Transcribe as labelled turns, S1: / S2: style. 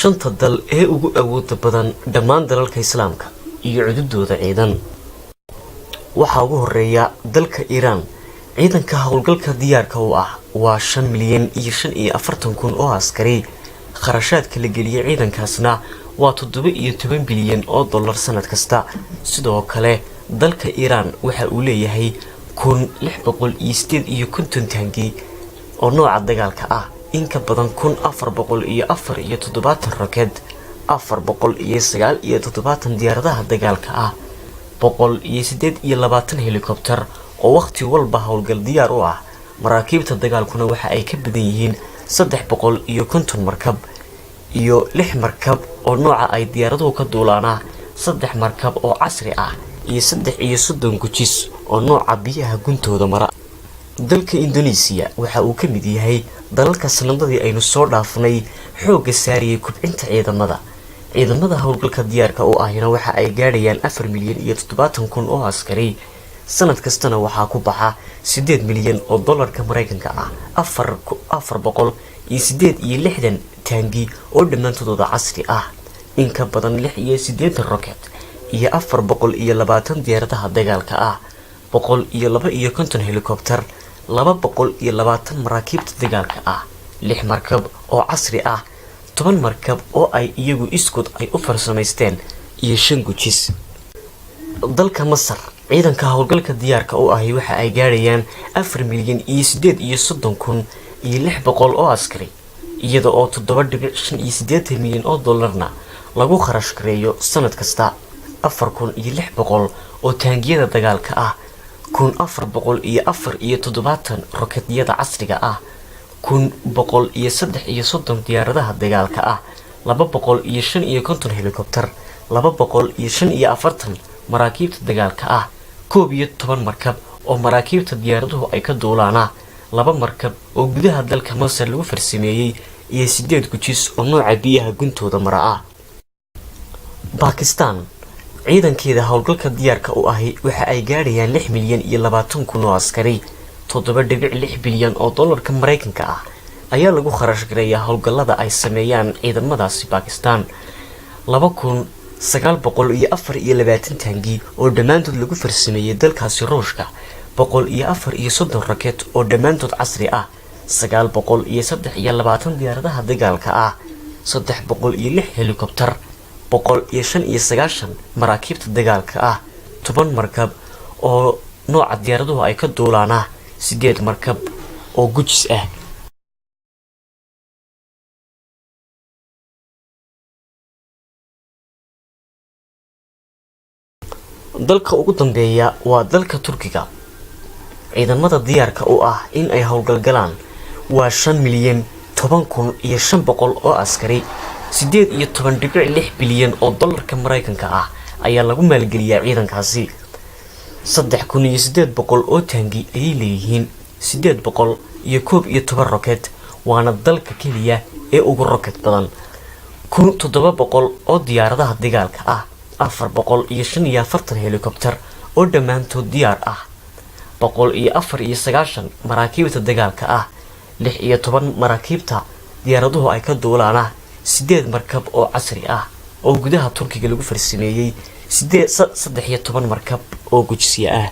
S1: shanta dal ee ugu awoodda badan dhammaan dalalka islaamka iyo cududooda ciidan. waxaa ugu horeeya dalka Iiraan. ciidanka howlgalka diyaarka u ah waa 5,045,000 oo askari. kharashaadka la geliyay ciidankaasna waa 17 bilyan oo dollar sanad kasta. sidoo kale dalka Iiraan waxa uu leeyahay 658 taangi oo nooca dagaalka ah, in ka badan 474 roket, 497 diyaaradaha dagaalka ah, 128 helikobtar oo waqti walba howlgal diyaar u ah. maraakiibta dagaalkuna waxa ay ka badan yihiin 350 markab iyo 6 markab oo nooca ay diyaaraduhu ka duulaana, 3 markab oo casri ah iyo 33 gujis oo nooca biyaha guntooda mara. dalka Indonesia waxa uu ka mid yahay dalalka sanadadii aynu soo dhaafnay xooga saariyay kubcinta ciidamada. ciidamada howlgalka diyaarka u ahina waxa ay gaadhayaan 4,070,000 oo askari. sanad kastana waxaa ku baxa 8 milyan oo dollarka Mareykanka ah, 468 taangi oo dhammaantooda casri ah, in ka badan 86 roket iyo 420 diyaaradaha dagaalka ah, 152 helikobtar, 220 maraakiibta dagaalka ah, 6 markab oo casri ah, 10 markab oo ay iyagu iskood ay u farsamaysteen iyo 5 gujis. dalka Masar, ciidanka howlgalka diyaarka u ahi waxa ay gaadhayaan 4,038,600 oo askari, iyada oo 7.8 milyan oo dollarna lagu kharash gareeyo sanad kasta. 4,600 oo taangiyada dagaalka ah, 1,474 roketyada casriga ah, 1,130 diyaaradaha dagaalka ah, 255 helikobtar, 245 maraakiibta dagaalka ah, 11 markab oo maraakiibta diyaaraduhu ay ka duulaana, 2 markab oo gudaha dalka Masar lagu farsameeyay iyo 8 gujis oo nooca biyaha guntooda mara ah. Pakistan, ciidankeeda howlgalka diyaarka u ahi waxa ay gaadhayaan 6,020,000 oo askari. 7.6 bilyan oo dollarka Mareykanka ah ayaa lagu kharash gareeyaa howlgallada ay sameeyaan ciidamadaasi Pakistan. 2,924 taangi oo dhammaantood lagu farsameeyay dalkaasi Ruushka, 130 roket oo dhammaantood casri ah, 923 diyaaradaha dagaalka ah, 306 helikobtar, 195 maraakiibta dagaalka ah, 10 markab oo nooca diyaaraduhu ay ka duulaana, 8 markab oo gujis ah. dalka ugu dambeeya waa dalka Turkiga. ciidamada diyaarka u ah in ay howlgalgalaan waa 5,010,500 oo askari. 18.6 bilyan oo dollarka Mareykanka ah ayaa lagu maalgeliyaa ciidankaasi. 3,800 oo taangi ayay leeyihiin, 811 roket, waana dalka keliya ee ugu roket badan. 1,700 oo diyaaradaha dagaalka ah, 445 helikobtar oo dhammaantood diyaar ah, 194 maraakiibta dagaalka ah, 16 maraakiibta diyaaraduhu ay ka duulaana, 8 markab oo casri ah oo gudaha Turkiga lagu farsameeyay, 13 markab oo gujisya ah.